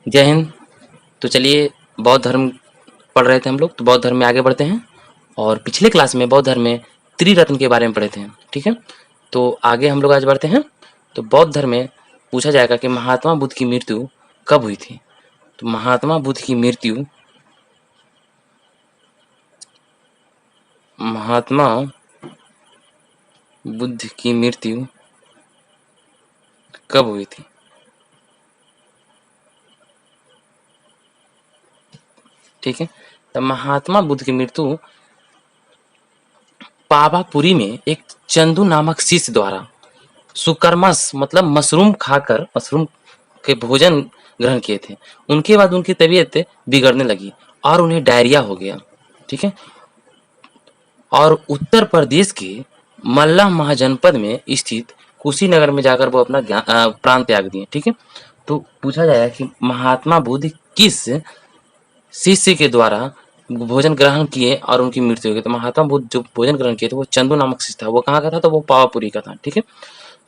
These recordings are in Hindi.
जय हिंद। तो चलिए, बौद्ध धर्म पढ़ रहे थे हम लोग, तो बौद्ध धर्म में आगे बढ़ते हैं। और पिछले क्लास में बौद्ध धर्म में त्रिरत्न के बारे में पढ़े थे, ठीक है। तो आगे हम लोग आज बढ़ते हैं। तो बौद्ध धर्म में पूछा जाएगा कि महात्मा बुद्ध की मृत्यु कब हुई थी। तो महात्मा बुद्ध की मृत्यु महात्मा बुद्ध की मृत्यु कब हुई थी? ठीक है। तो महात्मा बुद्ध की मृत्यु पावापुरी में एक चंदू नामक शिष्य द्वारा सुकर्मस मतलब मशरूम के भोजन ग्रहण किए थे। उनके बाद उनकी तबीयत बिगड़ने लगी और उन्हें डायरिया हो गया, ठीक है। और उत्तर प्रदेश के मल्ला महाजनपद में स्थित कुशीनगर में जाकर वो अपना प्राण त्याग दिए, ठीक है। तो पूछा जाएगा कि महात्मा बुद्ध किस शिष्य के द्वारा भोजन ग्रहण किए और उनकी मृत्यु हो गई। तो महात्मा बुद्ध जो भोजन ग्रहण किए थे वो चंदू नामक शिष्य था। वो कहाँ का था? तो वो पावापुरी का था, ठीक है।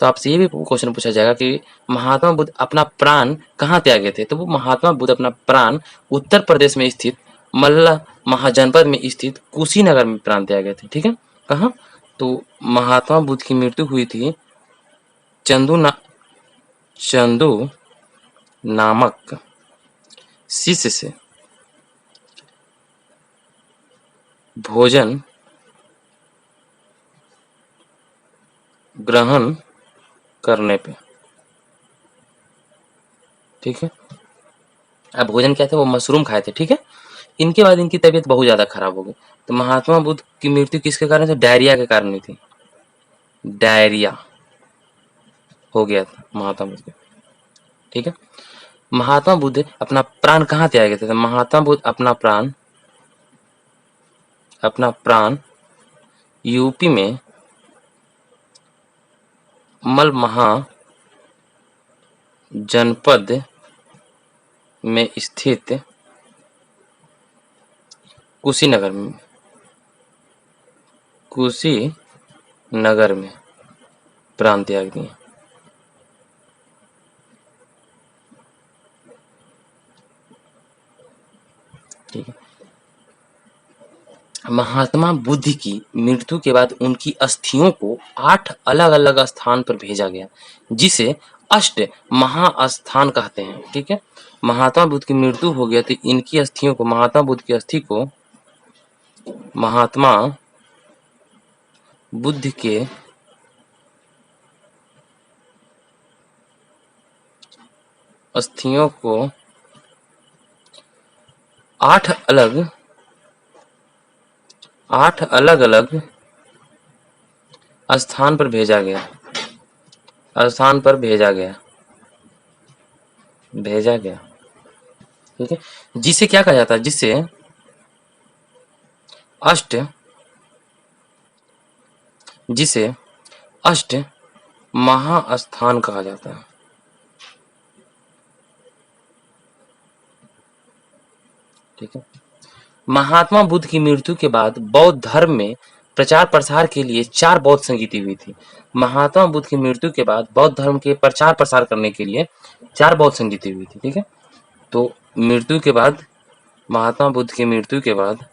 तो आपसे ये भी क्वेश्चन पूछा जाएगा कि महात्मा बुद्ध अपना प्राण कहाँ त्यागे थे। तो वो महात्मा बुद्ध अपना प्राण उत्तर प्रदेश में स्थित मल्ला महाजनपद में स्थित कुशीनगर में प्राण त्यागे थे, ठीक है। कहाँ? तो महात्मा बुद्ध की मृत्यु हुई थी चंदू नामक शिष्य से भोजन ग्रहण करने पे, ठीक है। अब भोजन क्या थे? वो मशरूम खाए थे, ठीक है। इनके बाद इनकी तबीयत बहुत ज्यादा खराब हो गई। तो महात्मा बुद्ध की मृत्यु किसके कारण? से डायरिया के कारण हुई थी। डायरिया हो गया था महात्मा बुद्ध को, ठीक है। महात्मा बुद्ध अपना प्राण कहाँ त्यागे थे? तो महात्मा बुद्ध अपना प्राण यूपी में मलमहा जनपद में स्थित कुशीनगर में प्राण त्याग दिए, ठीक है। महात्मा बुद्ध की मृत्यु के बाद उनकी अस्थियों को 8 अलग-अलग स्थान पर भेजा गया, जिसे अष्ट महास्थान कहते हैं, ठीक है। महात्मा बुद्ध की मृत्यु हो गया तो इनकी अस्थियों को महात्मा बुद्ध की अस्थि को महात्मा बुद्ध के अस्थियों को 8 अलग-अलग स्थान पर भेजा गया ठीक है। जिसे क्या कहा जाता है? जिसे अष्ट महास्थान कहा जाता है, ठीक है। महात्मा बुद्ध की मृत्यु के बाद बौद्ध धर्म में प्रचार प्रसार के लिए 4 बौद्ध संगीति हुई थी। महात्मा बुद्ध की मृत्यु के बाद बौद्ध धर्म के प्रचार प्रसार करने के लिए 4 बौद्ध संगीति हुई थी, ठीक है। तो मृत्यु के बाद महात्मा बुद्ध की मृत्यु के बाद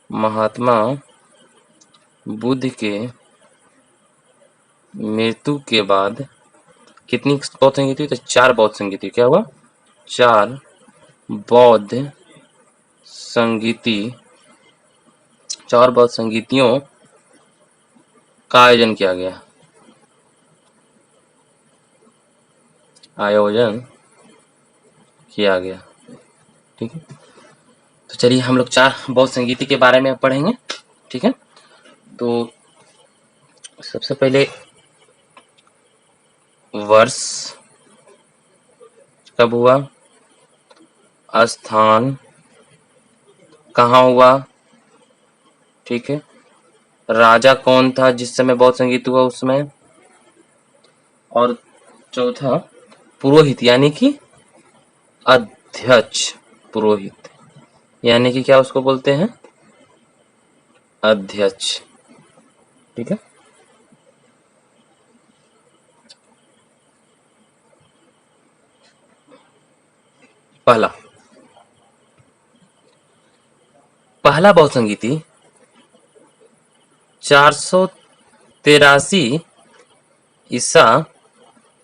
महात्मा बुद्ध के मृत्यु के बाद कितनी बौद्ध संगीति? तो 4 बौद्ध संगीति। क्या हुआ? 4 बौद्ध संगीति 4 बौद्ध संगीतियों का आयोजन किया गया, ठीक है। तो चलिए हम लोग 4 बौद्ध संगीति के बारे में पढ़ेंगे, ठीक है। तो सबसे पहले वर्ष कब हुआ, स्थान कहाँ हुआ, ठीक है। राजा कौन था जिस समय बौद्ध संगीत हुआ उसमें, और चौथा पुरोहित यानी कि अध्यक्ष। पुरोहित यानी कि क्या उसको बोलते हैं? अध्यक्ष, ठीक है। पहला पहला बहुसंगीति 483 ईसा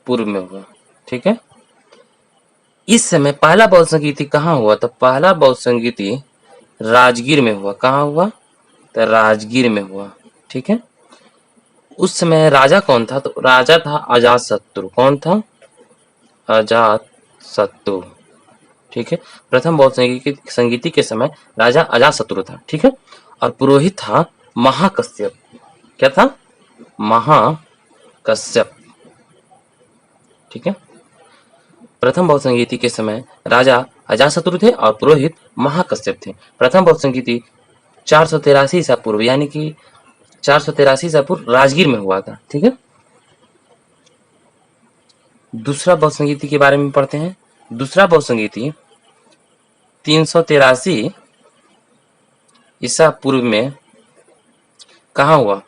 पूर्व में हुआ। ठीक है, इस समय पहला बौद्ध संगीति कहाँ हुआ? तो पहला बौद्ध संगीति राजगीर में हुआ। कहाँ हुआ? तो राजगीर में हुआ। ठीक है, उस समय राजा कौन था? तो राजा था अजातशत्रु। कौन था? अजातशत्रु। ठीक है, प्रथम बौद्ध संगीति के समय राजा अजातशत्रु था। ठीक है, और पुरोहित था महाकश्यप। क्या था? महाकश्यप। ठीक है, प्रथम बौद्ध संगीति के समय राजा अजातशत्रु थे और पुरोहित महाकश्यप थे। प्रथम बौद्ध संगीति 483 ईसा पूर्व यानी कि 483 ईसा पूर्व राजगीर में हुआ था। ठीक है, दूसरा बौद्ध संगीति के बारे में पढ़ते हैं। दूसरा बौद्ध संगीति 383 ईसा पूर्व में कहाँ हुआ?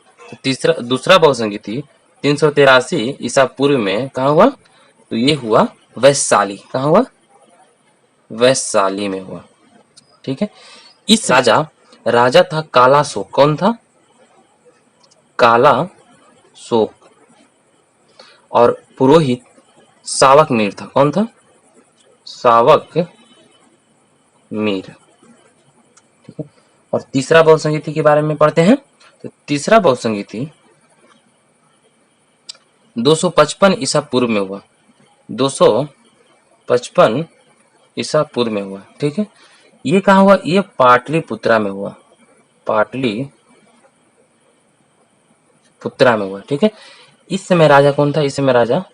तो दूसरा बौद्ध संगीति 383 ईसा पूर्व में कहाँ हुआ? तो ये हुआ वैशाली। कहाँ हुआ? वैशाली में हुआ। ठीक है, इस राजा था काला शोक। कौन था? काला शोक। और पुरोहित सावक मीर था। कौन था? सावक मीर। ठीक है, और तीसरा बौद्ध संगीति के बारे में पढ़ते हैं। तो तीसरा बौद्ध संगीति 255 ईसा पूर्व में हुआ। 255 ईसा पूर्व में हुआ। ठीक है, ये कहाँ हुआ? ये पाटलिपुत्रा में हुआ। पाटलिपुत्रा में हुआ। ठीक है, इस समय राजा कौन था? इस समय राजा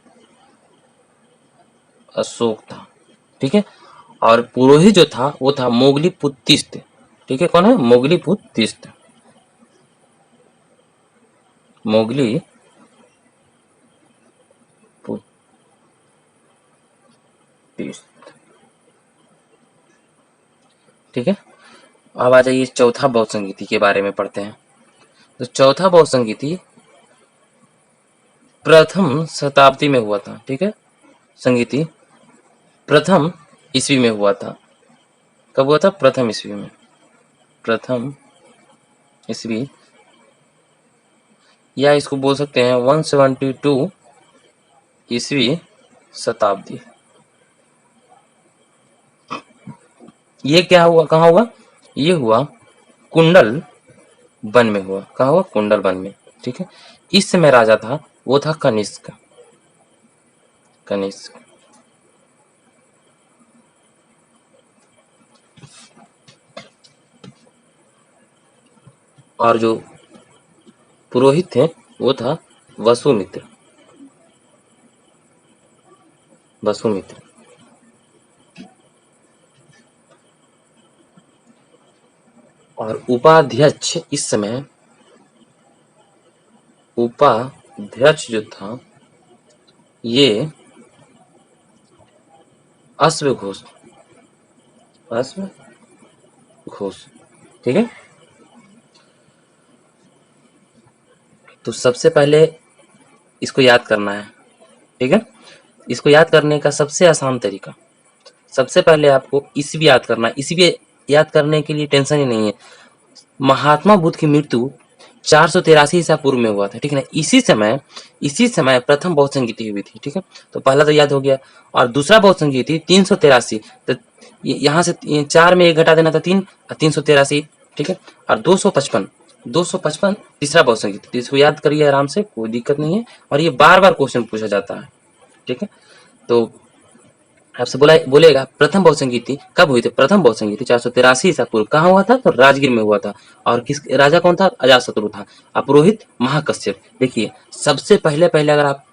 अशोक था। ठीक है, और पुरोहित जो था वो था मोगलीपुत्तिस्त। ठीक है, कौन है? मोगलीपुत्तिस्त। ठीक है, अब आ जाइए चौथा बौद्ध संगीति के बारे में पढ़ते हैं। तो चौथा बौद्ध संगीति प्रथम शताब्दी में हुआ था। ठीक है, संगीति प्रथम ईस्वी में हुआ था। कब हुआ था? प्रथम ईस्वी में। प्रथम ईस्वी, या इसको बोल सकते हैं 172 ईस्वी शताब्दी। ये क्या हुआ? कहाँ हुआ? ये हुआ कुंडल वन में हुआ। कहाँ हुआ? कुंडल वन में। ठीक है, इस समय राजा था वो था कनिष्क। और जो पुरोहित थे वो था वसुमित्र। और उपाध्यक्ष इस समय उपाध्यक्ष जो था ये अश्वघोष। ठीक है, तो सबसे पहले इसको याद करना है। ठीक है, इसको याद करने का सबसे आसान तरीका, सबसे पहले आपको ईस्वी याद करना है। ईस्वी याद करने के लिए टेंशन ही नहीं है। महात्मा बुद्ध की मृत्यु 483 ईसा पूर्व में हुआ था। ठीक है ना, इसी समय प्रथम बौद्ध संगीति हुई थी। ठीक है, तो पहला तो याद हो गया। और दूसरा बौद्ध संगीति 383, तो यहाँ से 4 में 1 घटा देना था 3, 383। ठीक है, और 255 तीसरा बौद्ध संगीति। तो इसको याद करिए आराम से, कोई दिक्कत नहीं है। और ये बार बार क्वेश्चन पूछा जाता है। ठीक है, तो आपसे बोलेगा प्रथम बौद्ध संगीति कब हुई थी? प्रथम बौद्ध संगीति 483 ईसा पूर्व। कहाँ हुआ था? तो राजगीर में हुआ था। और किस राजा कौन था? अजातशत्रु था। और पुरोहित महाकश्यप। देखिए, सबसे पहले अगर आप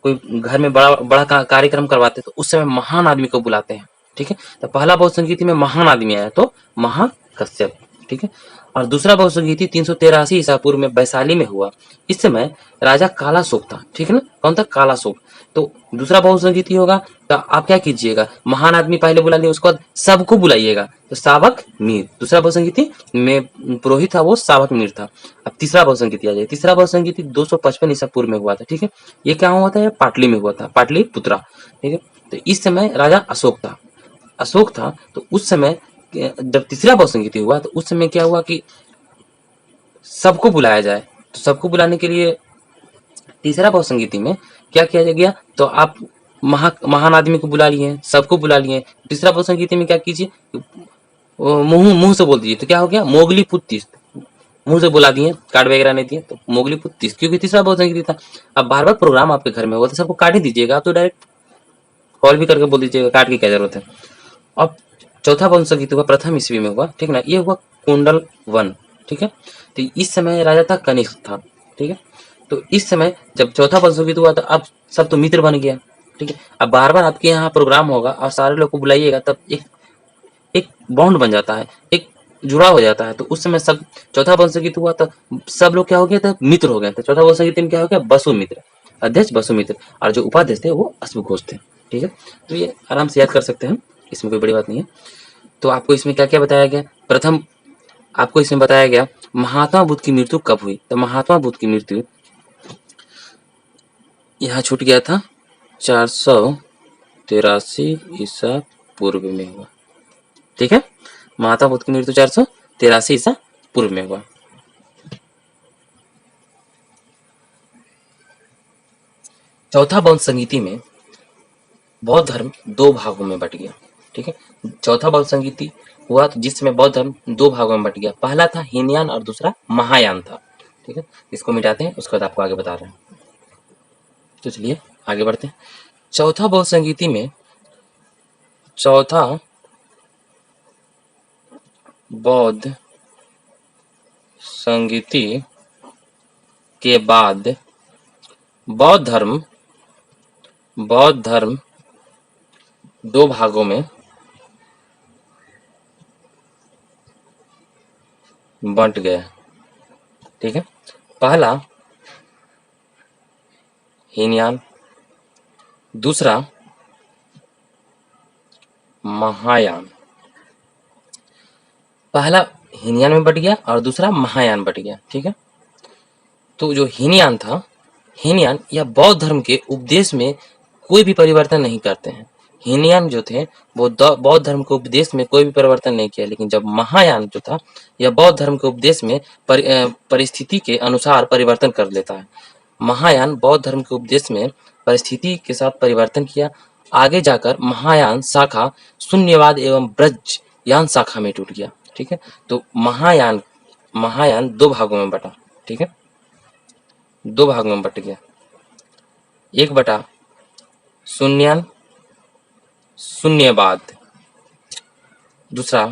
कोई घर में बड़ा कार्यक्रम करवाते हैं तो उस समय महान आदमी को बुलाते हैं। ठीक है, तो पहला बौद्ध संगीति में महान आदमी आया तो महाकश्यप। ठीक है, और दूसरा बौद्ध संगीति 383 ईसा पूर्व में वैशाली में हुआ। इस समय राजा काला शोक था। ठीक है ना, कौन था? काला शोक। तो दूसरा बौद्ध संगीति होगा तो आप क्या कीजिएगा? महान आदमी पहले बुला लिए, उसके बाद सबको बुलाइएगा। तो सावक मीर। दूसरा बौद्ध संगीति में पुरोहित था वो सावक मीर था। अब तीसरा बौद्ध संगीति आ जाए। तीसरा बौद्ध संगीति 255 ईसा पूर्व में हुआ था। ठीक है, ये क्या हुआ था? पाटली में हुआ था, पाटलिपुत्रा। ठीक है, तो इस समय राजा अशोक था। अशोक था, तो उस समय जब तीसरा बहुसंगीति हुआ तो उस समय क्या हुआ कि सबको बुलाया जाए। तो सबको बुलाने के लिए तीसरा बहुसंगीति में क्या किया गया, तो आप महान आदमी को बुला लिए, सबको बुला लिए। तीसरा बहुसंगीति में क्या कीजिए, मुंह मुंह से बोल दीजिए, तो क्या हो गया, मोगली पुत्तीस, मुंह से बुला दिए, कार्ड वगैरह नहीं दिए, तो मोगली पुत्तीस, क्योंकि तीसरा बहुसंगीति था। अब बार बार प्रोग्राम आपके घर में होगा तो सबको काट ही दीजिएगा, आप तो डायरेक्ट कॉल भी करके बोल दीजिएगा, काट की क्या जरूरत है। अब चौथा बहुसंगीति हुआ प्रथम ईस्वी में हुआ, ठीक ना, ये हुआ कुंडल वन, ठीक है। तो इस समय राजा था कनिष्क था, ठीक है। तो इस समय जब चौथा बहुसंगीति हुआ तो अब सब तो मित्र बन गया, ठीक है। अब बार बार आपके यहाँ प्रोग्राम होगा और सारे लोग को बुलाइएगा, तब एक एक बॉन्ड बन जाता है, एक जुड़ाव हो जाता है। तो उस समय सब चौथा बहुसंगीति हुआ तो सब लोग क्या हो गया था, मित्र हो गए थे। चौथा बहुसंगीति में क्या हो गया, वसुमित्र, अध्यक्ष वसुमित्र, और जो उपाध्यक्ष थे वो अश्वघोष थे, ठीक है। तो ये आराम से याद कर सकते हैं, इसमें कोई बड़ी बात नहीं है। तो आपको इसमें क्या क्या बताया गया, प्रथम आपको इसमें बताया गया महात्मा बुद्ध की मृत्यु कब हुई। तो महात्मा बुद्ध की मृत्यु यहाँ छूट गया था 483 ईसा पूर्व में हुआ, ठीक है। महात्मा बुद्ध की मृत्यु 483 ईसा पूर्व में हुआ। चौथा बहुसंगीति में बौद्ध धर्म दो भागों में बट गया, ठीक है। चौथा बहुसंगीति हुआ तो जिसमें बौद्ध धर्म दो भागों में बट गया। पहला था हीनयान और दूसरा महायान था, ठीक है। इसको मिटाते हैं, उसके बाद आपको आगे बता रहे हैं। तो चलिए आगे बढ़ते हैं। चौथा बहुसंगीति में चौथा बौद्ध संगीति के बाद बौद्ध धर्म दो भागों में बंट गया, ठीक है। पहला हीनयान, दूसरा महायान। पहला हीनयान में बट गया और दूसरा महायान बट गया, ठीक है। तो जो हीनयान था, हीनयान या बौद्ध धर्म के उपदेश में कोई भी परिवर्तन नहीं करते हैं। हीनयान जो थे वो बौद्ध धर्म के उपदेश में कोई भी परिवर्तन नहीं किया, लेकिन जब महायान जो था यह बौद्ध धर्म के उपदेश में परिस्थिति के अनुसार परिवर्तन कर लेता है। महायान बौद्ध धर्म के उपदेश में परिस्थिति के साथ परिवर्तन किया। आगे जाकर महायान शाखा शून्यवाद एवं ब्रजयान शाखा में टूट गया, ठीक है। तो महायान दो भागों में बटा, ठीक है, दो भागों में बट गया। एक बटा शून्यान शून्यवाद, दूसरा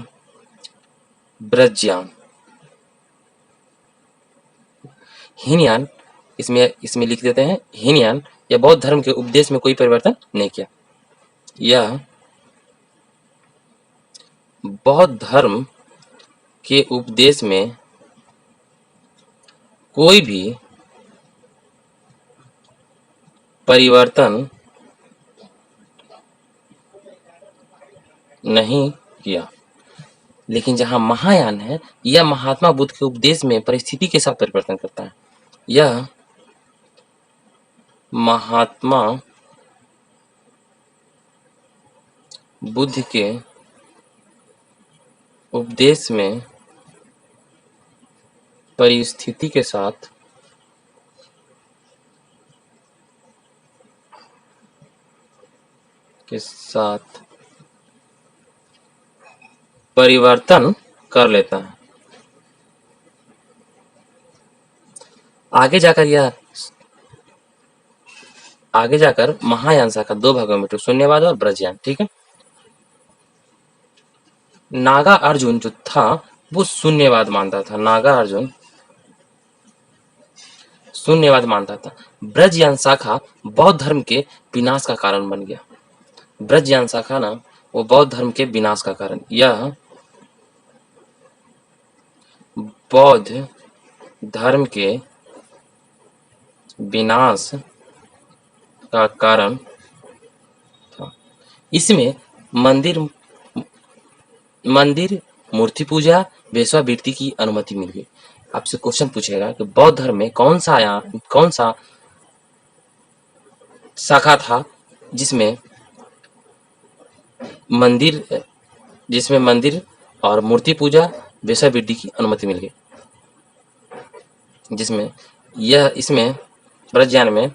ब्रजयान। हीनयान इसमें लिख देते हैं, हीनयान या बौद्ध धर्म के उपदेश में कोई परिवर्तन नहीं किया। यह बौद्ध धर्म के उपदेश में कोई भी परिवर्तन नहीं किया। लेकिन जहां महायान है, यह महात्मा बुद्ध के उपदेश में परिस्थिति के साथ परिवर्तन करता है। यह महात्मा बुद्ध के उपदेश में परिस्थिति के साथ परिवर्तन कर लेता है। आगे जाकर महायान शाखा दो भागों में, शून्यवाद और ब्रजयान, ठीक है। नागा अर्जुन जो था वो शून्यवाद मानता था, नागा अर्जुन शून्यवाद मानता था। ब्रजयान शाखा बौद्ध धर्म के विनाश का कारण बन गया। ब्रजयान शाखा ना वो बौद्ध धर्म के विनाश का कारण, यह बौद्ध धर्म के विनाश का कारण था। इसमें मंदिर मूर्ति पूजा वेश्यावृत्ति की अनुमति मिल गई। आपसे क्वेश्चन पूछेगा कि बौद्ध धर्म में कौन सा शाखा था जिसमें मंदिर जिसमें मंदिर और मूर्ति पूजा वेश्यावृत्ति की अनुमति मिल गई, जिसमें इसमें ब्रजज्ञान में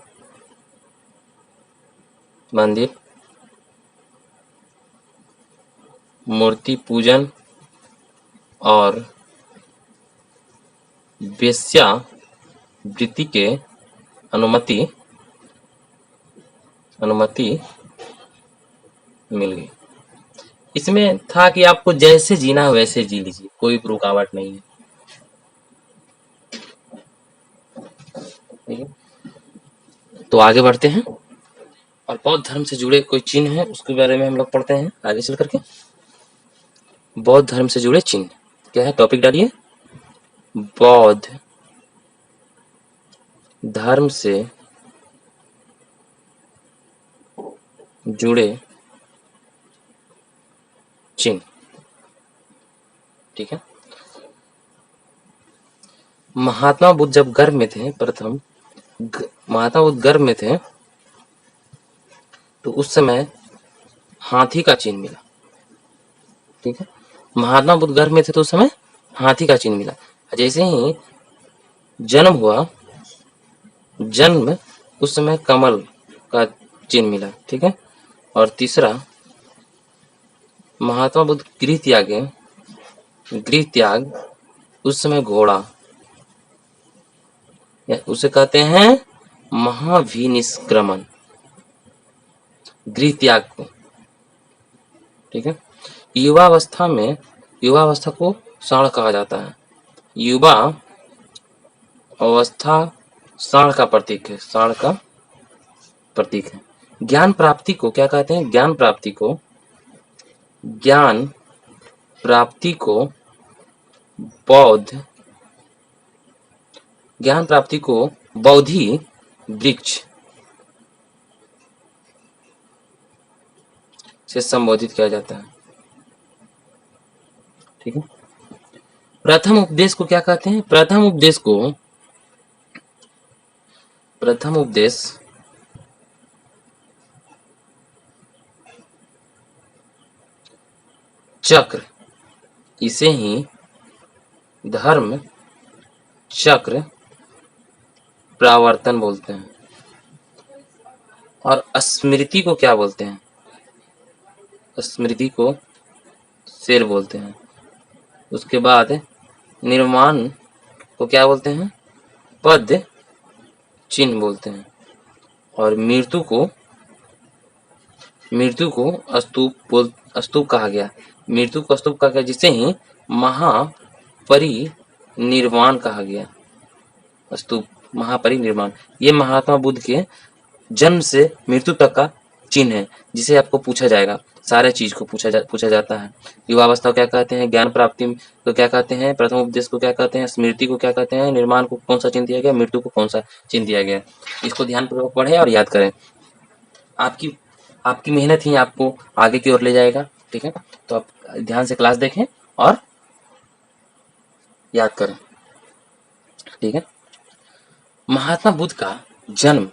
मंदिर, मूर्ति पूजन और वेश्यावृत्ति के अनुमति मिल गई। इसमें था कि आपको जैसे जीना है वैसे जी लीजिए, कोई रुकावट नहीं है। ठीक है, तो आगे बढ़ते हैं और बौद्ध धर्म से जुड़े कोई चिन्ह है उसके बारे में हम लोग पढ़ते हैं आगे चल करके। बौद्ध धर्म से जुड़े चिन्ह क्या है, टॉपिक डालिए। बौद्ध धर्म से जुड़े चिन्ह। ठीक है, महात्मा बुद्ध जब गर्भ में थे, महात्मा बुद्ध गर्भ में थे तो उस समय हाथी का चिन्ह मिला। ठीक है, महात्मा बुद्ध गर्भ में थे तो उस समय हाथी का चिन्ह मिला। जैसे ही जन्म हुआ, जन्म उस समय कमल का चिन्ह मिला। ठीक है, और तीसरा महात्मा बुद्ध गृह त्याग उस समय घोड़ा, उसे कहते हैं महाविनिष्क्रमण, गृह त्याग को। ठीक है, युवावस्था को साण कहा जाता है। युवा अवस्था साण का प्रतीक है। ज्ञान प्राप्ति को क्या कहते हैं, ज्ञान प्राप्ति को बौद्धि वृक्ष से संबोधित किया जाता है। ठीक है, प्रथम उपदेश को क्या कहते हैं, प्रथम उपदेश चक्र, इसे ही धर्म चक्र प्रावर्तन बोलते हैं। और स्मृति को क्या बोलते हैं, स्मृति को शेर बोलते हैं। उसके बाद निर्माण को क्या बोलते हैं, पद चिन्ह बोलते हैं। और मृत्यु को स्तूप कहा गया। मृत्यु को स्तूप कहा गया, जिसे ही महापरिनिर्वाण कहा गया। स्तूप, महापरिनिर्वाण, ये महात्मा बुद्ध के जन्म से मृत्यु तक का चिन्ह है, जिसे आपको पूछा जाएगा। सारे चीज को पूछा जाता है। युवावस्था को क्या कहते हैं, ज्ञान प्राप्ति को क्या कहते हैं, प्रथम उपदेश को क्या कहते हैं, स्मृति को क्या कहते हैं, निर्माण को कौन सा चिन्ह दिया गया, मृत्यु को कौन सा चिन्ह दिया गया। इसको ध्यानपूर्वक पढ़ें और याद करें। आपकी मेहनत ही आपको आगे की ओर ले जाएगा। ठीक है, तो आप ध्यान से क्लास देखें और याद करें। ठीक है, महात्मा बुद्ध का जन्म,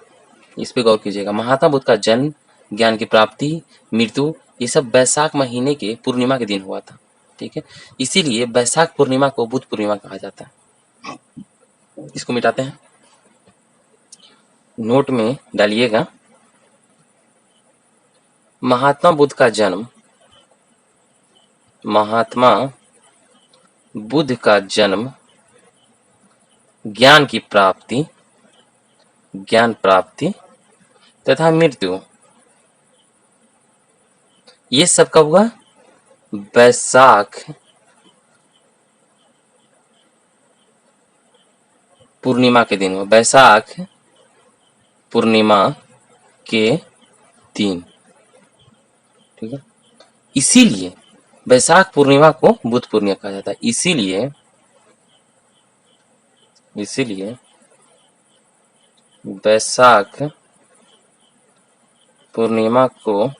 इस पे गौर कीजिएगा। महात्मा बुद्ध का जन्म, ज्ञान की प्राप्ति, मृत्यु, ये सब वैशाख महीने के पूर्णिमा के दिन हुआ था। ठीक है, इसीलिए वैशाख पूर्णिमा को बुद्ध पूर्णिमा कहा जाता है। इसको मिटाते हैं, नोट में डालिएगा। महात्मा बुद्ध का जन्म, महात्मा बुद्ध का जन्म, ज्ञान प्राप्ति तथा मृत्यु, ये सब कब हुआ, वैशाख पूर्णिमा के दिन हुआ। वैशाख पूर्णिमा के दिन। ठीक है, इसीलिए वैशाख पूर्णिमा को बुद्ध पूर्णिमा कहा जाता है। इसीलिए वैशाख पूर्णिमा को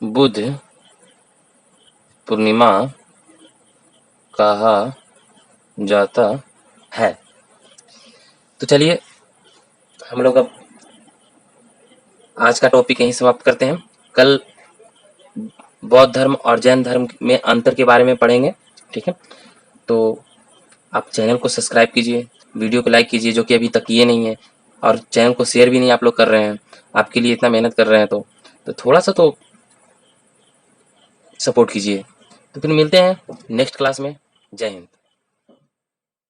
बुद्ध पूर्णिमा कहा जाता है। तो चलिए हम लोग अब आज का टॉपिक यहीं समाप्त करते हैं। कल बौद्ध धर्म और जैन धर्म में अंतर के बारे में पढ़ेंगे। ठीक है, तो आप चैनल को सब्सक्राइब कीजिए, वीडियो को लाइक कीजिए जो कि अभी तक किए नहीं है, और चैनल को शेयर भी नहीं आप लोग कर रहे हैं। आपके लिए इतना मेहनत कर रहे हैं तो थोड़ा सा तो सपोर्ट कीजिए। तो फिर मिलते हैं नेक्स्ट क्लास में। जय हिंद।